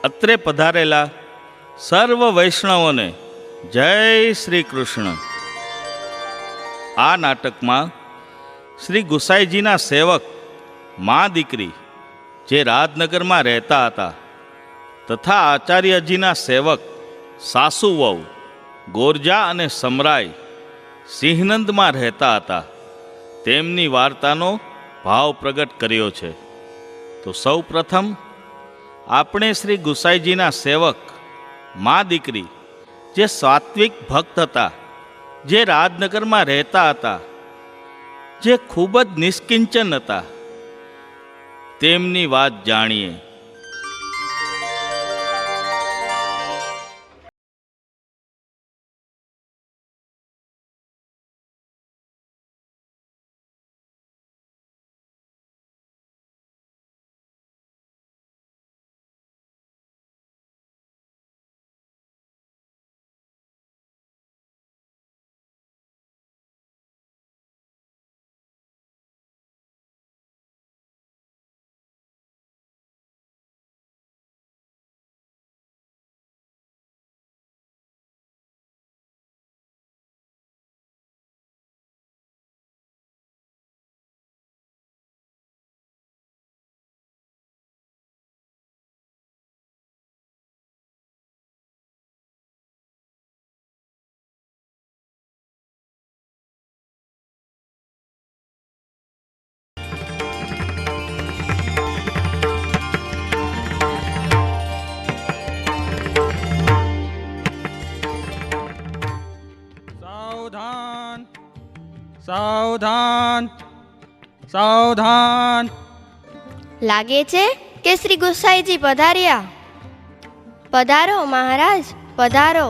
અત્રે પધારેલા સર્વ વૈષ્ણવોને જય શ્રી કૃષ્ણ. આ નાટકમાં શ્રી ગુસાઈજીના સેવક મા દીકરી જે રાજનગરમાં રહેતા હતા તથા આચાર્યજીના સેવક સાસુ વહુ ગોરજા અને સમરાય સિંહનંદમાં રહેતા હતા તેમની વાર્તાનો ભાવ પ્રગટ કર્યો છે. તો સૌ પ્રથમ આપણે શ્રી ગુસાઈજીના સેવક મા દીકરી જે સાત્વિક ભક્ત હતા, જે રાજનગરમાં રહેતા હતા, જે ખૂબ જ નિષ્કિંચન હતા, તેમની વાત જાણીએ. સાવધાન સાવધાન સાવધાન. લાગે છે કે શ્રી ગુસાઈજી પધાર્યા. પધારો મહારાજ, પધારો.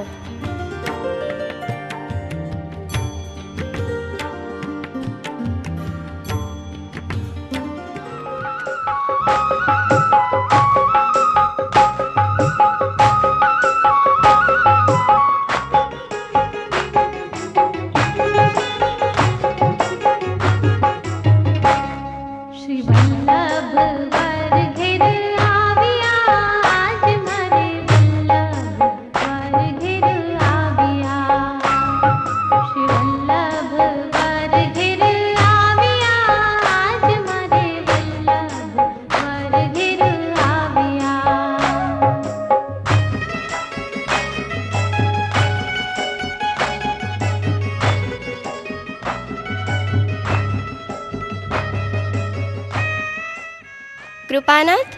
કૃપાનાથ,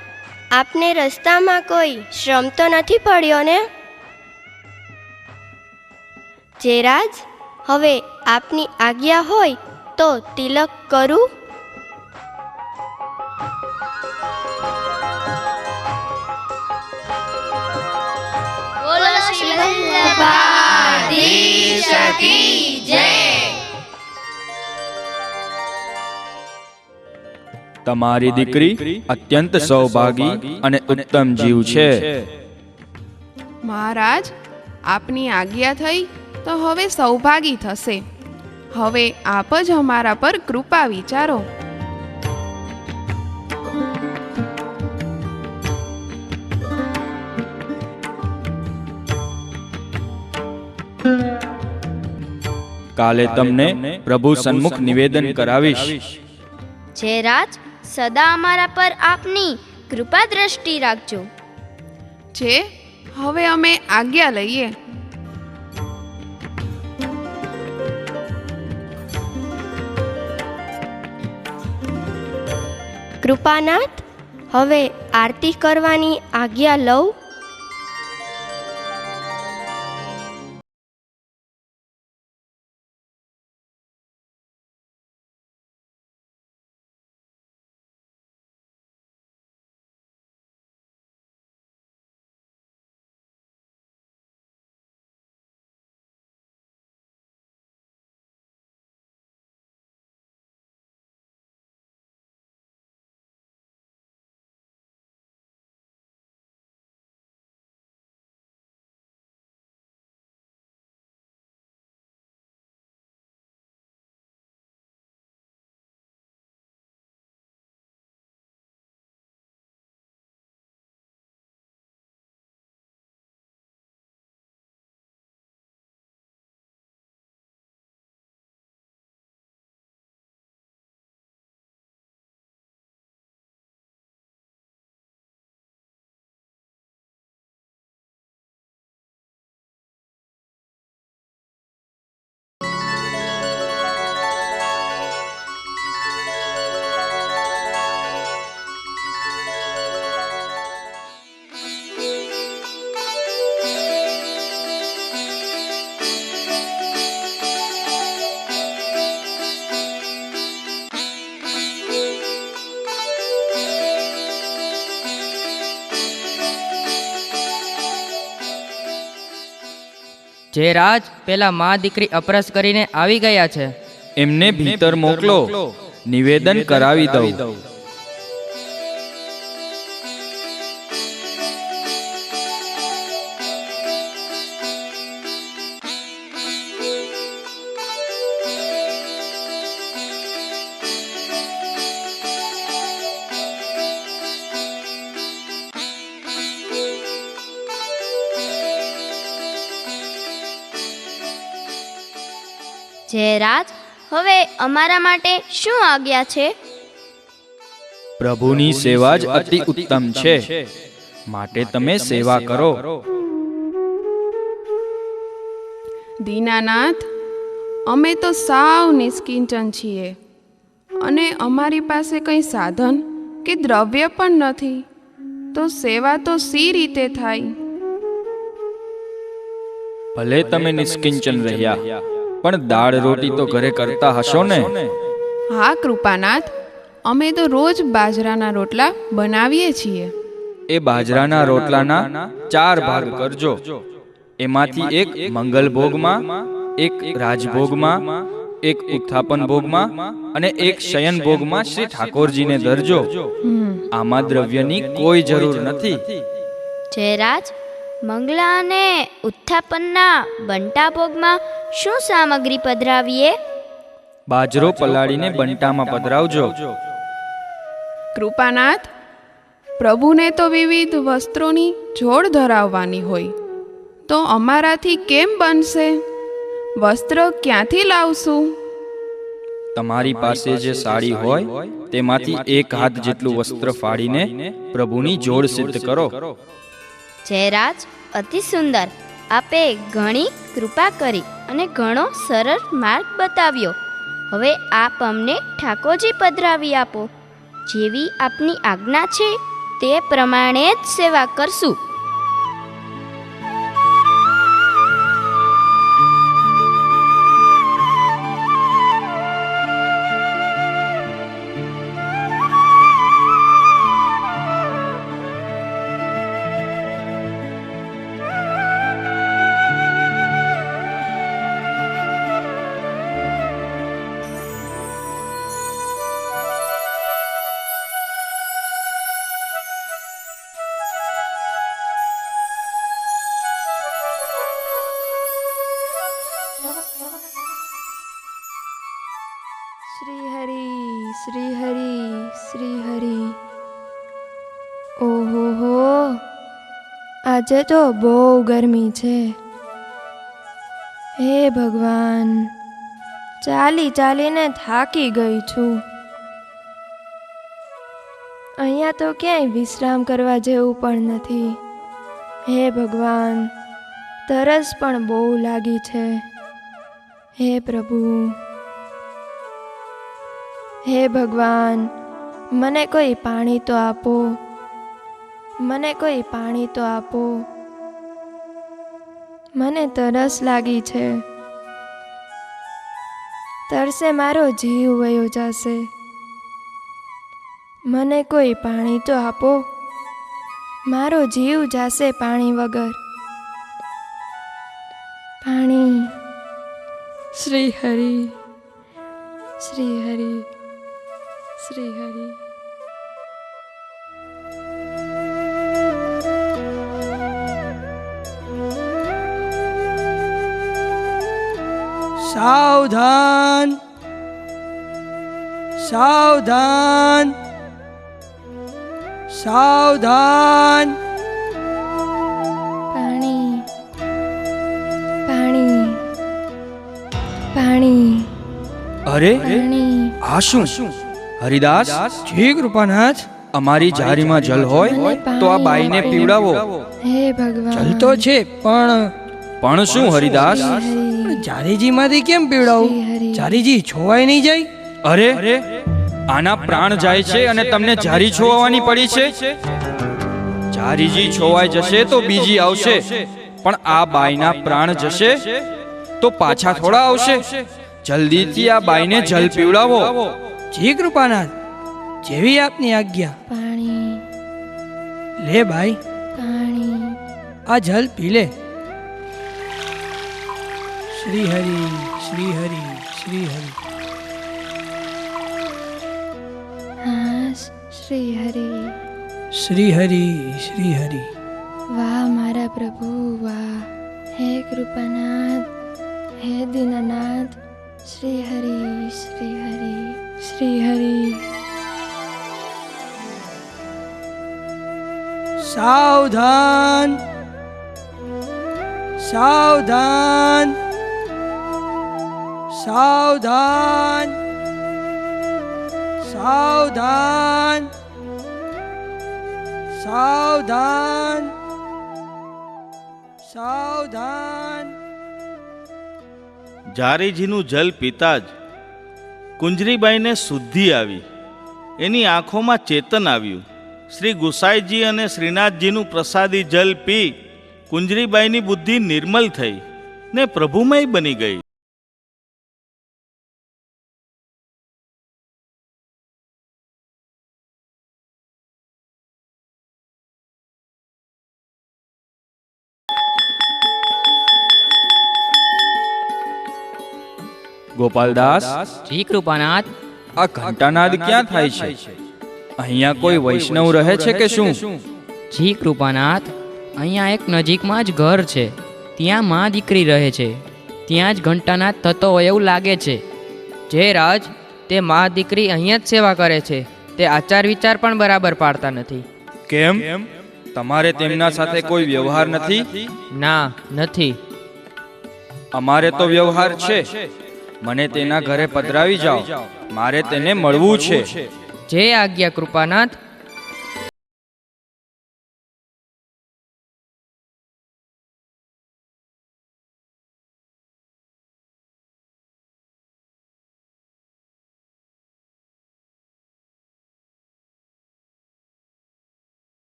આપને રસ્તામાં કોઈ શ્રમ તો નથી પડ્યો ને? જયરાજ, હવે આપની આજ્ઞા હોય તો તિલક કરું? બોલો શ્રી વલ્લભાધીશ કી જય. તમારી દીકરી અત્યંત સૌભાગી અને ઉત્તમ જીવ છે. મહારાજ, આપની આજ્ઞા થઈ તો હવે સૌભાગી થશે. હવે આપ જ અમારા પર કૃપા વિચારો. કાલે તમને પ્રભુ સન્મુખ નિવેદન કરાવીશ. જયરાજ, સદા અમારા પર આપની કૃપા દ્રષ્ટિ રાખજો. છે હવે અમે આજ્ઞા લઈએ. કૃપાનાથ, હવે આરતી કરવાની આજ્ઞા લઉં? જે રાજ પેલા મા દીકરી અપરસ કરીને આવી ગયા છે, એમને ભીતર મોકલો, નિવેદન કરાવી દઉં. જે રાજ, હવે અમારા માટે શું આજ્ઞા છે? પ્રભુની સેવા જ અતિ ઉત્તમ છે, માટે તમે સેવા કરો. દીનાનાથ, અમે તો સાવ નિષ્કિંચન છીએ અને અમારી પાસે કંઈ સાધન કે દ્રવ્ય પણ નથી, તો સેવા તો સી રીતે થાય? ભલે તમે નિષ્કિંચન રહ્યા, પણ દાળ રોટી તો ઘરે કરતા હશો ને? હા કૃપાનાથ, અમે તો રોજ બાજરાના રોટલા બનાવીએ છીએ. એ બાજરાના રોટલાના 4 ભાગ કરજો. એમાંથી એક મંગલ ભોગમાં, એક રાજભોગમાં, એક ઉત્થાપન ભોગમાં અને એક શયન ભોગમાં શ્રી ઠાકોરજીને ધરજો. આમાં દ્રવ્યની કોઈ જરૂર નથી. જે રાજ, મંગલા અને ઉત્થાપનના બંટા ભોગમાં શું સામગ્રી પધરાવીએ? બાજરો પલાળીને બંટામાં પધરાવજો. કૃપાનાથ, પ્રભુને તો વિવિધ વસ્ત્રોની જોડ ધરાવવાની હોય, તો અમારાથી કેમ બનશે? વસ્ત્ર ક્યાંથી લાવશું? તમારી પાસે જે સાડી હોય તેમાંથી 1 હાથ જેટલું વસ્ત્ર ફાડીને પ્રભુની જોડ સિદ્ધ કરો. જે રાજ, અતિ સુંદર. આપે ઘણી કૃપા કરી અને ઘણો સરળ માર્ગ બતાવ્યો. હવે આપ અમને ઠાકોરજી પધરાવી આપો. જેવી આપની આજ્ઞા છે તે પ્રમાણે જ સેવા કરશું. શ્રી હરિ, શ્રી હરિ, શ્રી હરિ. ઓહો હો, આજે તો બહુ ગરમી છે. હે ભગવાન, ચાલી ચાલીને થાકી ગઈ છું. અહીંયા તો ક્યાંય વિશ્રામ કરવા જેવું પણ નથી. હે ભગવાન, તરસ પણ બહુ લાગી છે. હે પ્રભુ, હે ભગવાન, મને કોઈ પાણી તો આપો. મને કોઈ પાણી તો આપો. મને તરસ લાગી છે. તરસે મારો જીવ વયો જશે. મને કોઈ પાણી તો આપો. મારો જીવ જાશે પાણી વગર. પાણી. શ્રી હરિ, શ્રી હરિ, શ્રી હરિ. સાવધાન, સાવધાન, સાવધાન. પાણી, પાણી, પાણી, અરે પાણી. આ શું? હરિદાસ, જી કૃપાનાથ. અમારી જારીમાં જલ હોય તો આ બાઈને પીવડાવો. હે ભગવાન. જલ તો છે, પણ શું હરિદાસ? જારીજીમાંથી કેમ પીવડાવું? જારીજી છોવાય નહીં જાય? અરે આના પ્રાણ જાય છે અને તમને જારી છોવાની પડી છે. જારીજી છોવાઈ જશે તો બીજી આવશે, પણ આ બાઈના પ્રાણ જશે તો પાછા થોડા આવશે. જલ્દીથી આ બાઈને જલ પીવડાવો. જી કૃપાનાથ, જેવી આપની આજ્ઞા. પાણી, લે બાઈ, પાણી. આ જલ પી લે. શ્રી હરિ શ્રી હરિ શ્રી હરિ. હા શ્રી હરિ. શ્રી હરિ શ્રી હરિ. વાહ મારા પ્રભુ વાહ. હે કૃપાનાથ, હે દીનનાથ, શ્રી હરિ શ્રી હરિ શ્રી હરિ. સાવધાન સાવધાન સાવધાન સાવધાન સાવધાન સાવધાન. જારીજીનું જલ પીતા જ કુંજરીબાઈને શુદ્ધિ આવી, એની આંખોમાં ચેતન આવ્યું. શ્રી ગુસાઈજી અને શ્રીનાથજીનું પ્રસાદી જલ પી કુંજરીબાઈની બુદ્ધિ નિર્મલ થઈ ને પ્રભુમય બની ગઈ. ગોપાલદાસ, જી કૃપાનાથ. આ ઘંટાનાદ ક્યાં થાય છે? અહીંયા કોઈ વૈષ્ણવ રહે છે કે શું? જી કૃપાનાથ, અહીંયા એક નજીકમાં જ ઘર છે. ત્યાં માં દીકરી રહે છે. ત્યાં જ ઘંટાનાદ થતો હોય એવું લાગે છે. જે રાજ, તે માં દીકરી અહીંયા જ સેવા કરે છે. તે આચાર વિચાર પણ બરાબર પાડતા નથી. કેમ? તમારે તેમના સાથે કોઈ વ્યવહાર નથી? ના, નથી. અમારે તો વ્યવહાર છે. મને તેના ઘરે પધરાવી જાઓ, મારે તેને મળવું છે. જે આજ્ઞા કૃપાનાથ.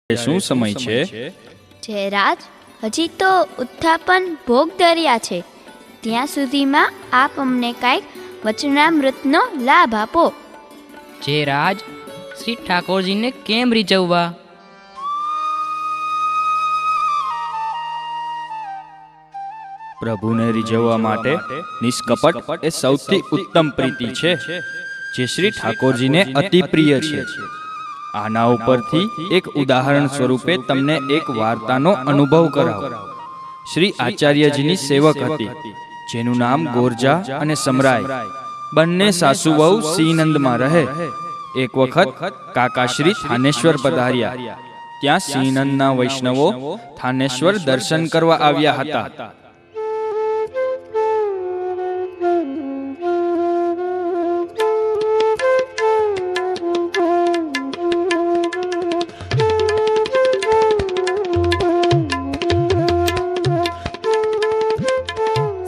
શું સમય છે? જયરાજ, હજી તો ઉત્થાપન ભોગ ધર્યા છે. ત્યાં સુધીમાં આપ અમને કાંઈક વચનામૃતનો લાભ આપો. જે રાજ, શ્રી ઠાકોરજીને કેમ રીઝવવા? પ્રભુને રીઝવવા માટે નિષ્કપટ એ સૌથી ઉત્તમ પ્રીતિ છે, જે શ્રી ઠાકોરજીને અતિ પ્રિય છે. આના ઉપરથી એક ઉદાહરણ સ્વરૂપે તમને એક વાર્તાનો અનુભવ કરાવો. શ્રી આચાર્યજીની સેવક હતી, જેનું નામ ગોરજા અને સમરાય. બંને સાસુ વહુ સિંહનંદમાં રહે. એક વખત કાકાશ્રી થાનેશ્વર પધાર્યા. ત્યાં સિંહનંદના વૈષ્ણવો થાનેશ્વર દર્શન કરવા આવ્યા હતા.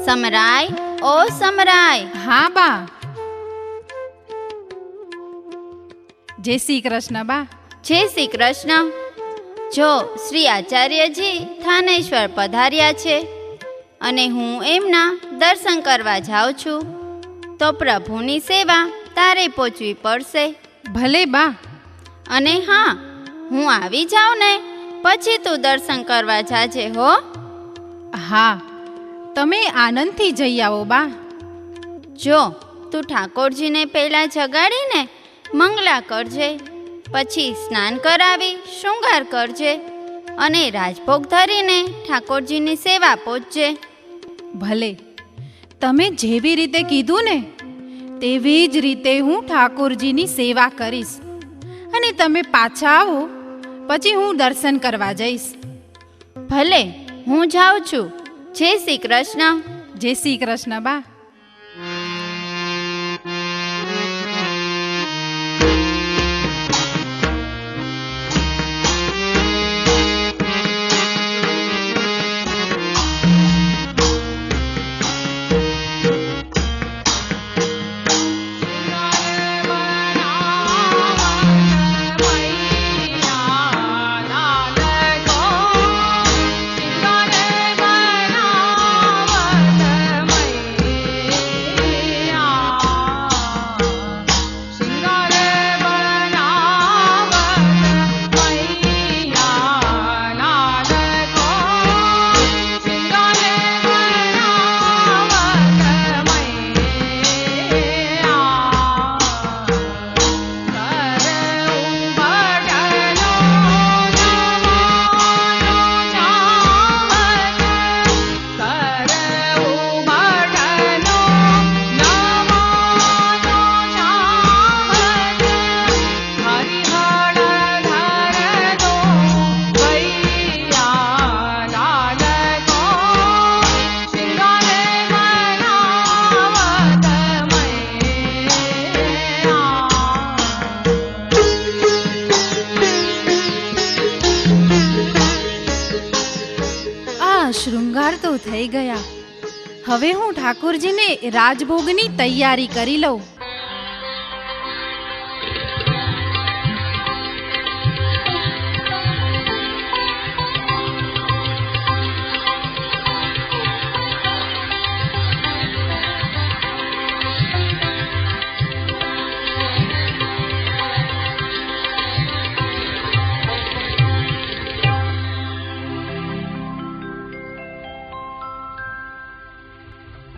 સમરાય, ઓ સમરાય. હા બા. જય શ્રી કૃષ્ણ બા. જય શ્રી કૃષ્ણ. જો શ્રી આચાર્યજી થાનેશ્વર પધાર્યા છે અને હું એમના દર્શન કરવા જાઉં છું, તો પ્રભુની સેવા તારે પહોંચવી પડશે. ભલે બા. અને હા, હું આવી જાઉં ને પછી તું દર્શન કરવા જાજે હો. હા, તમે આનંદથી જઈ આવો બા. જો તું ઠાકોરજીને પહેલાં જગાડીને મંગલા કરજે, પછી સ્નાન કરાવી શૃંગાર કરજે અને રાજભોગ ધરીને ઠાકોરજીની સેવા પહોંચજે. ભલે, તમે જેવી રીતે કીધું ને તેવી જ રીતે હું ઠાકોરજીની સેવા કરીશ. અને તમે પાછા આવો પછી હું દર્શન કરવા જઈશ. ભલે, હું જાઉં છું. જય શ્રી કૃષ્ણ. જય શ્રી કૃષ્ણ બા. શૃંગાર તો થઈ ગયા. હવે હું ઠાકોરજીને રાજભોગની તૈયારી કરી લઉં.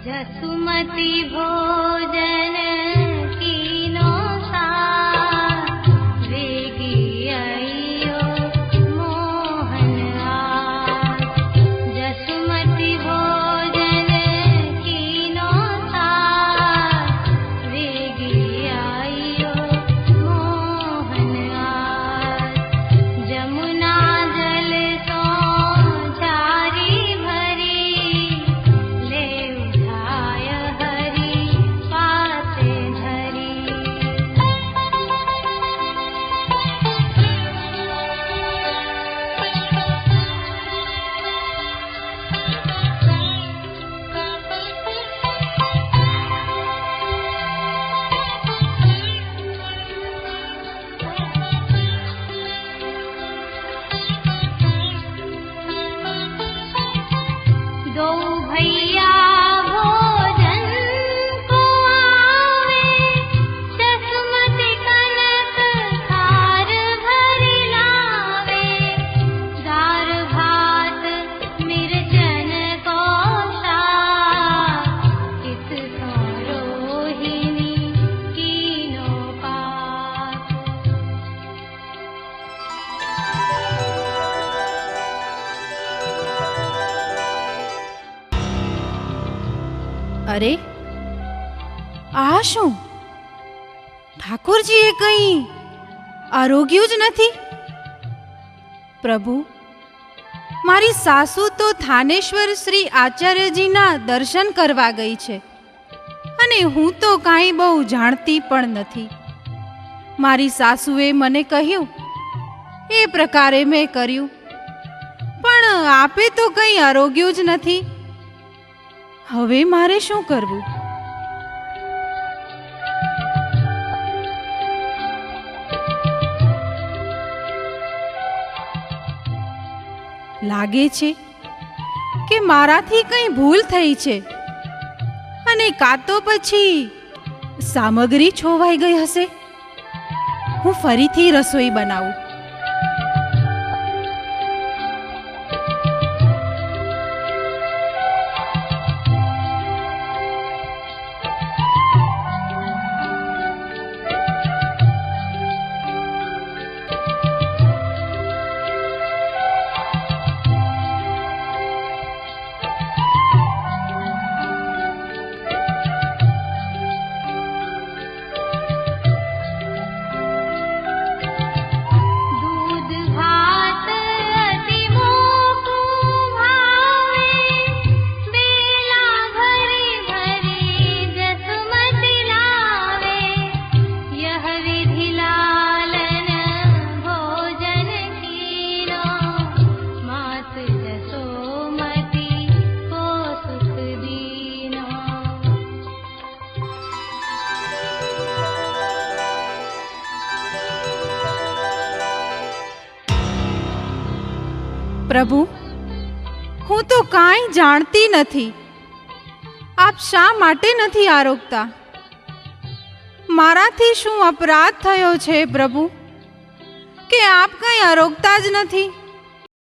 जसुमति भोजन कीनो साथ, वेगी आइयो मोहन आस. जसुमति भोजन कीनो साथ, वेगी आइयो मोहन आस. जमुना जल तो चारी भरी, ले दो भैया भोजन को आवे, जसुमति कनक थार भरी लावे. दार भात मिर्चन को शाक, कित सो रोहिणी कीनो पात. અરે આ શું? ઠાકોરજીએ કંઈ આરોગ્યું જ નથી. પ્રભુ, મારી સાસુ તો થાનેશ્વર શ્રી આચાર્યજીના દર્શન કરવા ગઈ છે અને હું તો કાંઈ બહુ જાણતી પણ નથી. મારી સાસુએ મને કહ્યું એ પ્રકારે મેં કર્યું, પણ આપે તો કંઈ આરોગ્યું જ નથી. હવે મારે શું કરવું? લાગે છે કે મારાથી કંઈ ભૂલ થઈ છે અને કાં તો પછી સામગ્રી છોવાઈ ગઈ હશે. હું ફરીથી રસોઈ બનાવું. પ્રભુ, હું તો કાંઈ જાણતી નથી. આપ શા માટે નથી આરોગતા? મારાથી શું અપરાધ થયો છે પ્રભુ, કે આપ કંઈ આરોગતા જ નથી?